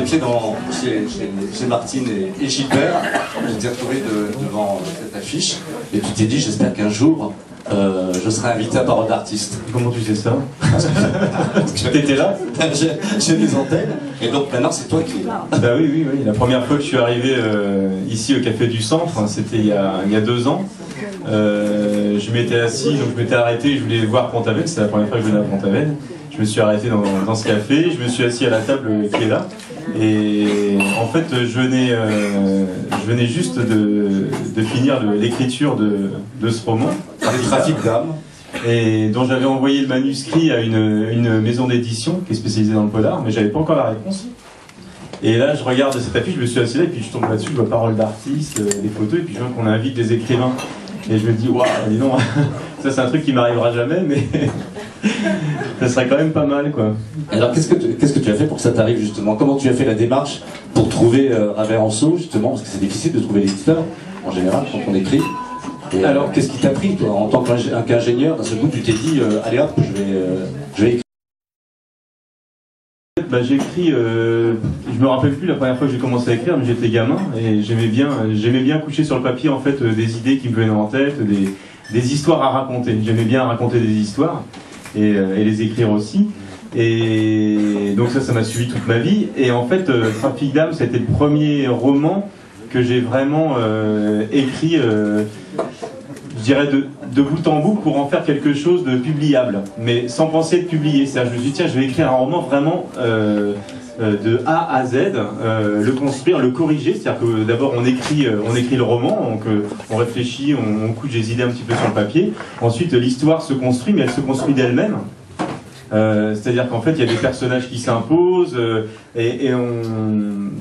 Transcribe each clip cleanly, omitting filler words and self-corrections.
les pieds chez Martine et Gilbert. Je t'ai retrouvé devant cette affiche et tu t'es dit j'espère qu'un jour je serai invité à Parole d'artiste. Comment tu sais ça? Parce que t'étais là, j'ai des antennes et donc maintenant c'est toi qui es là. Bah oui. La première fois que je suis arrivé ici au Café du Centre, c'était il y a 2 ans. Je m'étais assis, donc je m'étais arrêté, je voulais voir Pont-Aven, c'est la première fois que je venais à Pont-Aven. Je me suis arrêté dans ce café, je me suis assis à la table qui est là. Et en fait, je venais juste de finir l'écriture de ce roman. Les trafics d'âmes. Et dont j'avais envoyé le manuscrit à une maison d'édition qui est spécialisée dans le polar, mais j'avais pas encore la réponse. Et là, je regarde cette affiche, je me suis assis là, et puis je tombe là-dessus, je vois Parole d'artiste, les photos, et puis je vois qu'on invite des écrivains. Et je me dis, waouh, dis donc, ça c'est un truc qui m'arrivera jamais, mais ça serait quand même pas mal, quoi. Alors, qu'est-ce que tu as fait pour que ça t'arrive, justement? Comment tu as fait la démarche pour trouver Ravet-Anceau, justement? Parce que c'est difficile de trouver l'éditeur, en général, quand on écrit. Et alors, qu'est-ce qui t'a pris, toi, en tant qu'ingénieur? D'un seul coup, tu t'es dit, allez hop, je vais écrire. Bah, j'écris, je me rappelle plus la première fois que j'ai commencé à écrire, mais j'étais gamin et j'aimais bien coucher sur le papier en fait des idées qui me venaient en tête, des histoires à raconter. J'aimais bien raconter des histoires et les écrire aussi. Et donc ça m'a suivi toute ma vie. Et en fait, Trafic d'âme, c'était le premier roman que j'ai vraiment écrit, je dirais de bout en bout pour en faire quelque chose de publiable, mais sans penser être publié. C'est-à-dire, je me suis dit, tiens, je vais écrire un roman vraiment de A à Z, le construire, le corriger. C'est-à-dire que d'abord on écrit le roman, donc on réfléchit, on couche des idées un petit peu sur le papier. Ensuite, l'histoire se construit, mais elle se construit d'elle-même. C'est-à-dire qu'en fait il y a des personnages qui s'imposent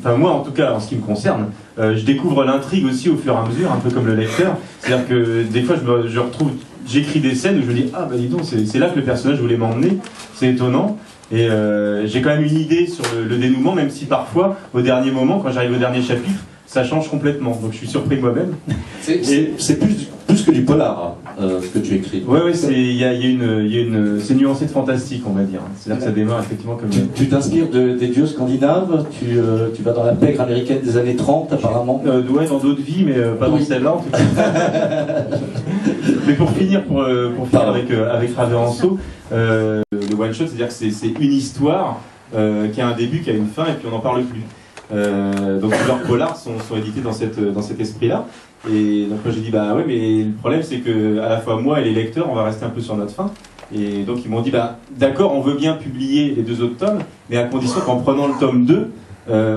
enfin moi en tout cas en ce qui me concerne, je découvre l'intrigue aussi au fur et à mesure, un peu comme le lecteur. C'est-à-dire que des fois j'écris des scènes où je me dis ah bah dis donc c'est là que le personnage voulait m'emmener, c'est étonnant. Et j'ai quand même une idée sur le dénouement, même si parfois au dernier moment, quand j'arrive au dernier chapitre, ça change complètement, donc je suis surpris moi-même. C'est plus que du polar, ce que tu écris. Oui, c'est nuancé de fantastique, on va dire. C'est-à-dire que ça démarre effectivement comme... Tu t'inspires des dieux scandinaves, tu vas dans la pègre américaine des années 30, apparemment. Ouais, dans d'autres vies, mais pas dans celle-là, en tout cas. Mais pour finir avec Ravet-Anceau, le one-shot, c'est-à-dire que c'est une histoire qui a un début, qui a une fin, et puis on n'en parle plus. Donc leurs polars sont édités dans cet esprit-là. Et donc moi j'ai dit bah ouais, mais le problème c'est que à la fois moi et les lecteurs on va rester un peu sur notre faim. Et donc ils m'ont dit bah d'accord, on veut bien publier les 2 autres tomes, mais à condition qu'en prenant le tome 2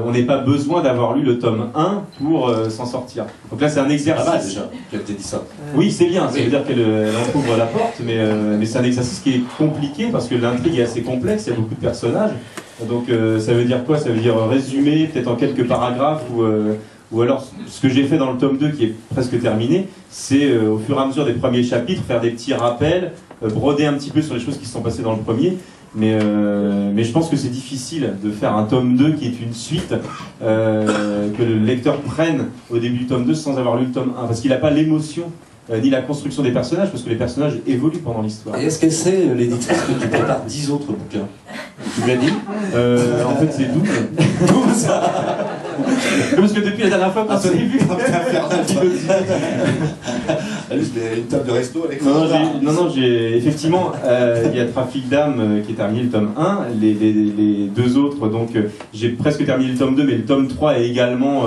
on n'ait pas besoin d'avoir lu le tome 1 pour s'en sortir. Donc là c'est un exercice. Ah bah déjà, tu as dit ça. Oui, c'est bien, ça veut dire qu'elle ouvre la porte, mais c'est un exercice qui est compliqué parce que l'intrigue est assez complexe, il y a beaucoup de personnages. Donc ça veut dire quoi? Ça veut dire résumer peut-être en quelques paragraphes ou alors ce que j'ai fait dans le tome 2 qui est presque terminé, c'est au fur et à mesure des premiers chapitres faire des petits rappels, broder un petit peu sur les choses qui se sont passées dans le premier. Mais je pense que c'est difficile de faire un tome 2 qui est une suite que le lecteur prenne au début du tome 2 sans avoir lu le tome 1, parce qu'il n'a pas l'émotion ni la construction des personnages, parce que les personnages évoluent pendant l'histoire. Et est-ce qu'elle sait, l'éditrice, que tu prépares 10 autres bouquins? Tu lui as dit? En fait c'est 12. 12. Parce que depuis la dernière fois qu'on s'est vu, une table de resto avec... Non, j'ai effectivement, il y a Trafic d'âme qui est terminé le tome 1, les 2 autres, donc j'ai presque terminé le tome 2, mais le tome 3 est également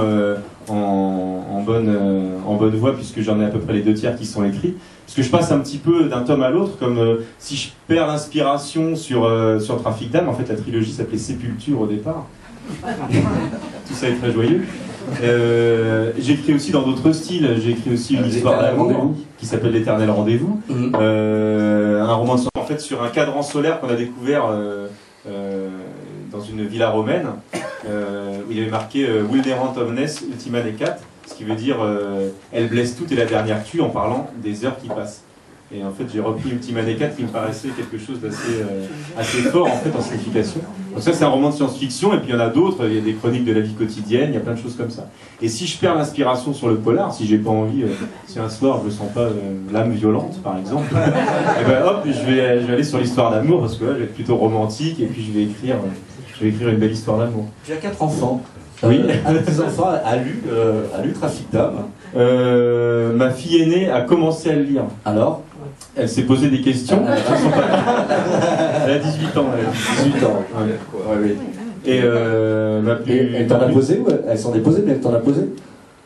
en bonne voie, puisque j'en ai à peu près les 2/3 qui sont écrits. Parce que je passe un petit peu d'un tome à l'autre, comme si je perds l'inspiration sur Trafic d'âme. En fait, la trilogie s'appelait Sépulture au départ. Tout ça est très joyeux. J'écris aussi dans d'autres styles. J'ai écrit aussi une histoire d'amour qui s'appelle L'Éternel Rendez-vous. Un roman sur un cadran solaire qu'on a découvert dans une villa romaine où il y avait marqué Wilderant omnes ultima necat, ce qui veut dire elle blesse toute et la dernière tue, en parlant des heures qui passent. Et en fait j'ai repris Ultima necat qui me paraissait quelque chose assez fort en fait en signification. Donc ça c'est un roman de science-fiction, et puis il y en a d'autres, il y a des chroniques de la vie quotidienne, il y a plein de choses comme ça. Et si je perds l'inspiration sur le polar, si j'ai pas envie, si un soir je sens pas l'âme violente par exemple, et ben hop, je vais aller sur l'histoire d'amour, parce que là je vais être plutôt romantique, et puis je vais écrire Je vais écrire une belle histoire d'amour. Tu as 4 enfants. Oui. Un de tes enfants a lu Trafic d'âme. Ma fille aînée a commencé à le lire. Alors? Elle s'est posé des questions. Elle a 18 ans. Elle a 18 ans. Ouais. Et elle t'en a posé ou elle s'en est posée, mais elle t'en a posé?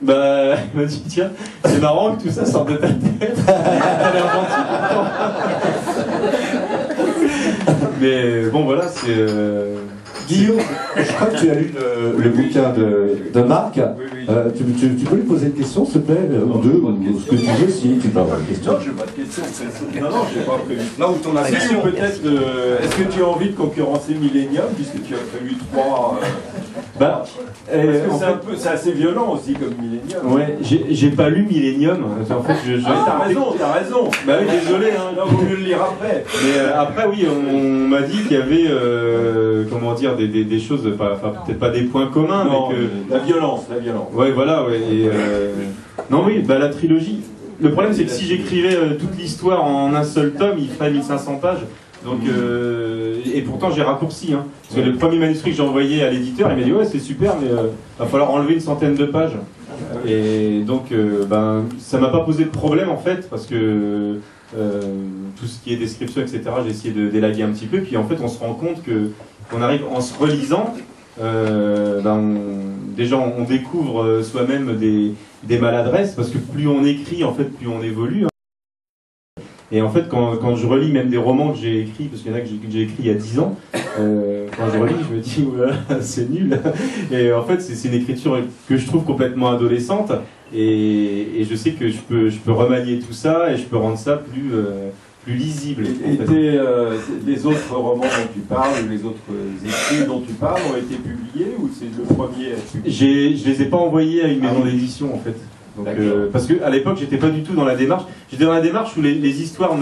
Bah, elle m'a dit, tiens, c'est marrant que tout ça sorte de ta tête. Elle est Mais bon, voilà, c'est... Guillaume, je crois que tu as lu le bouquin de Marc. Oui. Tu peux lui poser une question, s'il te plaît, ou deux, ou ce que tu veux, si tu peux avoir une question. Non, je n'ai pas de question. Non, je n'ai pas prévu. Là où ton question, peut-être, est-ce que tu as envie de concurrencer Millennium, puisque tu as prévu 3 c'est assez violent aussi comme Millennium. Ouais, j'ai pas lu Millennium. En fait, t'as raison. Bah oui, désolé. Hein. Non, vaut mieux le lire après. Mais après, oui, on m'a dit qu'il y avait, comment dire, des choses, peut-être pas des points communs, non, mais que... La violence. Ouais, voilà, ouais. Et, non, oui, bah la trilogie. Le problème, c'est que si j'écrivais toute l'histoire en un seul tome, il ferait 1500 pages. Donc, et pourtant j'ai raccourci, hein, parce que le premier manuscrit que j'ai envoyé à l'éditeur, il m'a dit ouais c'est super, mais va falloir enlever une centaine de pages. Et donc ça m'a pas posé de problème en fait, parce que tout ce qui est description, etc., j'ai essayé de d'élaguer un petit peu, puis en fait on se rend compte qu'on arrive en se relisant, déjà on découvre soi-même des maladresses, parce que plus on écrit, en fait plus on évolue. Et en fait, quand je relis même des romans que j'ai écrits, parce qu'il y en a que j'ai écrits il y a 10 ans, quand je relis, je me dis, voilà, c'est nul. Et en fait, c'est une écriture que je trouve complètement adolescente, et je sais que je peux remanier tout ça, et je peux rendre ça plus lisible. Les autres romans dont tu parles, ou les autres écrits dont tu parles, ont été publiés, ou c'est le premier à être publié? Je les ai pas envoyés à une maison d'édition, en fait. Donc, parce qu'à l'époque, j'étais pas du tout dans la démarche. J'étais dans la démarche où les histoires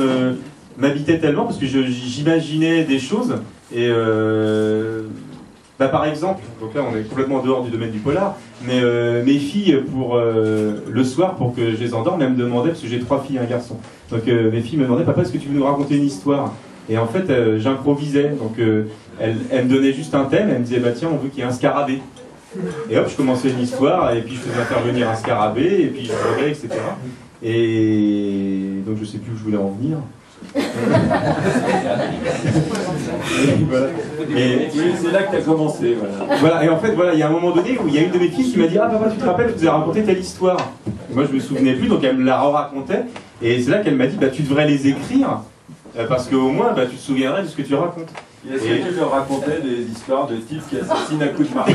m'habitaient tellement, parce que j'imaginais des choses. Et par exemple, donc là on est complètement en dehors du domaine du polar, mais mes filles, pour le soir, pour que je les endorme, elles me demandaient, parce que j'ai 3 filles et un garçon, donc mes filles me demandaient, papa, est-ce que tu veux nous raconter une histoire? Et en fait, j'improvisais. Donc elles me donnaient juste un thème, elles me disaient, bah tiens, on veut qu'il y ait un scarabée. Et hop, je commençais une histoire, et puis je faisais intervenir un scarabée, et puis je revenais, etc. Et donc je sais plus où je voulais en venir. Voilà. Et c'est là que tu as commencé. Voilà, et en fait, voilà, il y a un moment donné où il y a une de mes filles qui m'a dit, ah papa, tu te rappelles, je vous ai raconté telle histoire. Et moi je me souvenais plus, donc elle me la racontait, et c'est là qu'elle m'a dit, bah tu devrais les écrire, parce qu'au moins tu te souviendrais de ce que tu racontes. Est-ce que tu leur racontais des histoires de types qui assassinent à coups de marteau?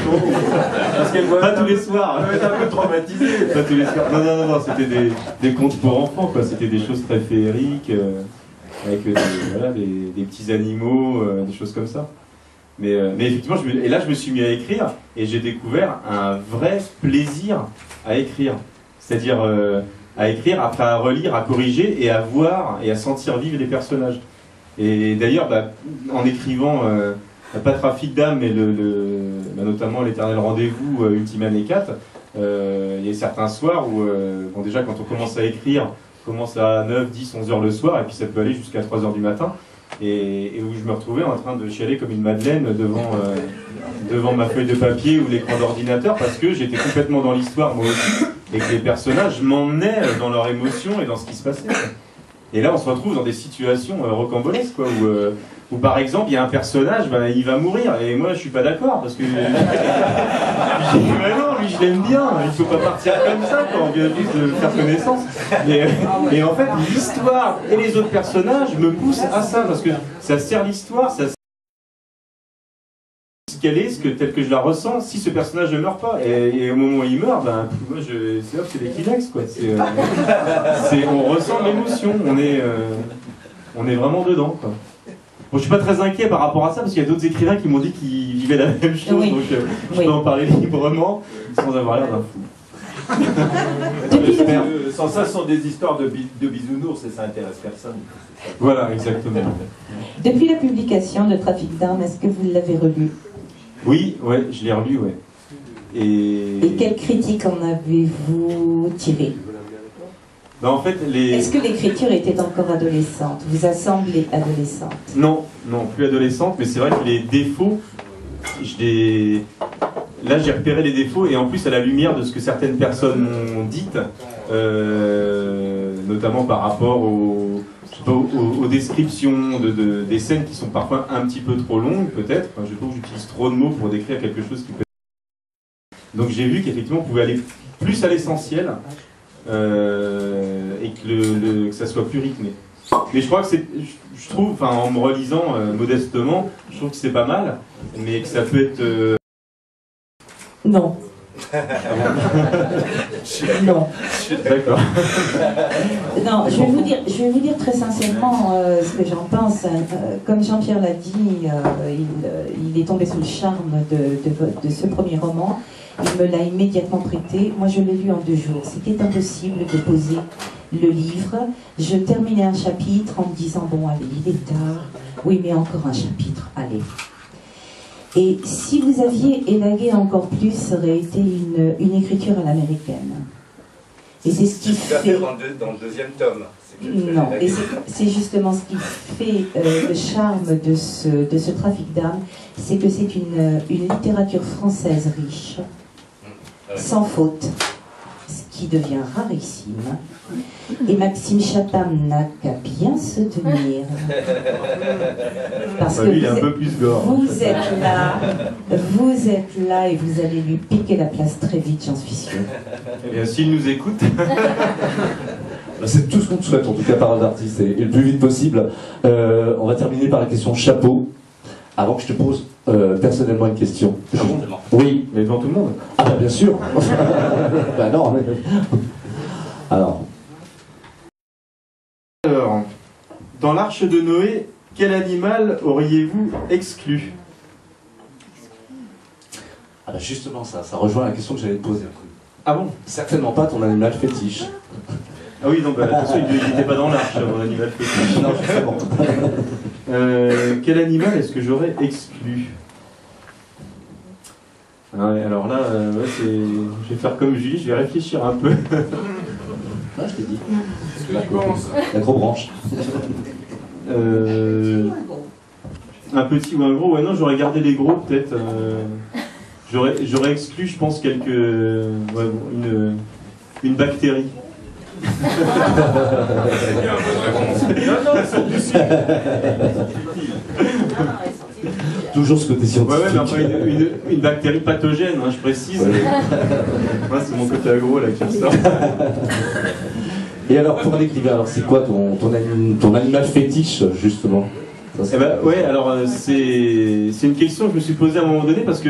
Parce qu'elle voit pas tous les soirs. Elle va être un peu traumatisée. Pas tous les soirs. Non, c'était des contes pour enfants, quoi. C'était des choses très féeriques, avec des petits animaux, des choses comme ça. Mais effectivement, là je me suis mis à écrire, et j'ai découvert un vrai plaisir à écrire. C'est-à-dire à écrire, après à relire, à corriger, et à voir et à sentir vivre les personnages. Et d'ailleurs, en écrivant, pas Trafic d'âme, mais notamment l'Éternel Rendez-vous, Ultima Necat, il y a certains soirs où, déjà quand on commence à écrire, on commence à 9, 10, 11 heures le soir, et puis ça peut aller jusqu'à 3 heures du matin, et où je me retrouvais en train de chialer comme une madeleine devant ma feuille de papier ou l'écran d'ordinateur, parce que j'étais complètement dans l'histoire moi aussi, et que les personnages m'emmenaient dans leurs émotions et dans ce qui se passait. Et là, on se retrouve dans des situations rocambolesques, quoi, où par exemple, il y a un personnage, il va mourir, et moi, je suis pas d'accord, parce que... je dis, mais non, lui, je l'aime bien, il faut pas partir comme ça, quand on vient juste de faire connaissance. Et en fait, l'histoire et les autres personnages me poussent à ça, parce que ça sert l'histoire, ça sert qu'elle est, telle que je la ressens, si ce personnage ne meurt pas. Et au moment où il meurt, moi, c'est les Kleenex, quoi. On ressent l'émotion, on est vraiment dedans, quoi. Bon, je suis pas très inquiet par rapport à ça, parce qu'il y a d'autres écrivains qui m'ont dit qu'ils vivaient la même chose, oui. Donc je peux en parler librement, sans avoir l'air d'un fou. Sans ça, ce sont des histoires de bisounours, et ça intéresse personne. Voilà, exactement. Depuis la publication de Trafic d'âme, est-ce que vous l'avez relu? Oui, ouais, je l'ai relu, ouais. Et quelles critiques en avez-vous tirées? En fait, Est-ce que l'écriture était encore adolescente? Vous a semblé adolescente? Non, plus adolescente, mais c'est vrai que les défauts là j'ai repéré les défauts, et en plus à la lumière de ce que certaines personnes m'ont dit, notamment par rapport aux descriptions des scènes qui sont parfois un petit peu trop longues peut-être. Enfin, je trouve que j'utilise trop de mots pour décrire quelque chose qui peut être... Donc j'ai vu qu'effectivement on pouvait aller plus à l'essentiel et que ça soit plus rythmé. Mais je crois que je trouve, enfin en me relisant modestement, je trouve que c'est pas mal, mais que ça peut être... Non. Non. D'accord. Non, je vais vous dire très sincèrement ce que j'en pense. Comme Jean-Pierre l'a dit, il est tombé sous le charme de ce premier roman. Il me l'a immédiatement prêté. Moi, je l'ai lu en 2 jours. C'était impossible de poser le livre. Je terminais un chapitre en me disant, bon, allez, il est tard. Oui, mais encore un chapitre, allez. Et si vous aviez élagué encore plus, ça aurait été une écriture à l'américaine. Et c'est ce qui fait... dans le 2e tome. Non, et c'est justement ce qui fait le charme de ce trafic d'âmes, c'est que c'est une littérature française riche, sans faute, ce qui devient rarissime. Et Maxime Chatham n'a qu'à bien se tenir. Parce que il est un peu plus gore. vous êtes là et vous allez lui piquer la place très vite, j'en suis sûre. Eh bien, s'il nous écoute... C'est tout ce qu'on te souhaite, en tout cas, Parole d'artiste, et le plus vite possible. On va terminer par la question chapeau. Avant que je te pose personnellement une question. Ah bon ? Oui. Mais devant tout le monde. Ah bah bien sûr. Bah non, mais... Alors, dans l'Arche de Noé, quel animal auriez-vous exclu ? ah bah justement, ça rejoint la question que j'allais te poser. Ah bon ? Certainement pas ton animal fétiche. Ah oui, donc attention, il n'était pas dans l'arche, mon animal fétiche. Non, justement. Quel animal est-ce que j'aurais exclu ? Ah ouais, alors là, je vais faire comme Julie, je vais réfléchir un peu. Ah, je t'ai dit. La grosse branche. Un petit ou un gros ? Ouais, non, j'aurais gardé les gros peut-être. J'aurais exclu, je pense, une bactérie. Toujours ce côté scientifique. Ouais, mais après une bactérie pathogène, hein, je précise. Ouais. Moi, c'est mon côté agro là qui ressort. Et alors, pour l'écrivain, alors c'est quoi ton animal fétiche, justement ? Eh ben, ouais, alors c'est une question que je me suis posée à un moment donné parce que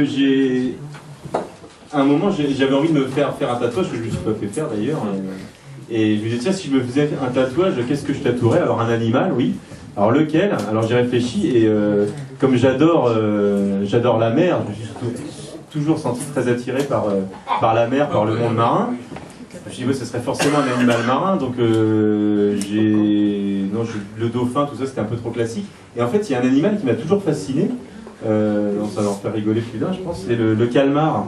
à un moment j'avais envie de me faire un tatouage que je me suis pas fait faire d'ailleurs. Et je me disais, tiens, si je me faisais un tatouage, qu'est-ce que je tatouerais ? Alors un animal, oui. Alors lequel ? Alors j'ai réfléchi et comme j'adore la mer, je me suis toujours senti très attiré par la mer, par le monde marin. Je me suis dit, ouais, ce serait forcément un animal marin, donc le dauphin, tout ça, c'était un peu trop classique. Et en fait, il y a un animal qui m'a toujours fasciné. Ça va en faire rigoler plus d'un, je pense, c'est le calmar.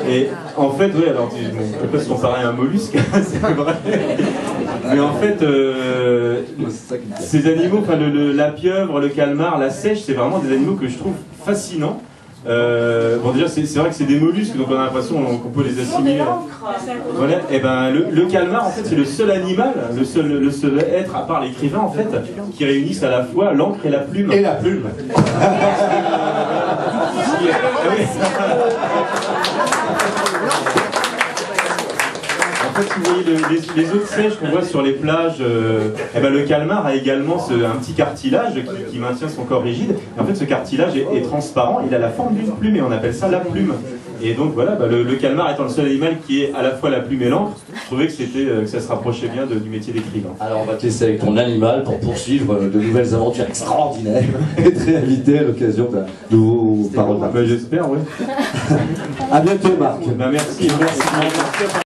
Et en fait, oui, alors on peut pas se comparer à un mollusque, c'est vrai. Mais en fait, ces animaux, enfin la pieuvre, le calmar, la seiche, c'est vraiment des animaux que je trouve fascinants. Bon, déjà, c'est vrai que c'est des mollusques, donc on a l'impression qu'on peut les assimiler. Voilà. Et ben le calmar, en fait, c'est le seul animal, le seul être, à part l'écrivain, en fait, qui réunissent à la fois l'encre et la plume. Et la plume. En fait, vous voyez les autres seiches qu'on voit sur les plages, le calmar a également un petit cartilage qui maintient son corps rigide. Et en fait, ce cartilage est transparent, il a la forme d'une plume et on appelle ça la plume. Et donc voilà, le calmar étant le seul animal qui est à la fois la plume et l'encre, je trouvais que ça se rapprochait bien du métier d'écrivain. Alors on va te laisser avec ton animal pour poursuivre de nouvelles aventures extraordinaires et très invité à l'occasion de nouveaux paroles. J'espère, oui. À bientôt, Marc. Merci.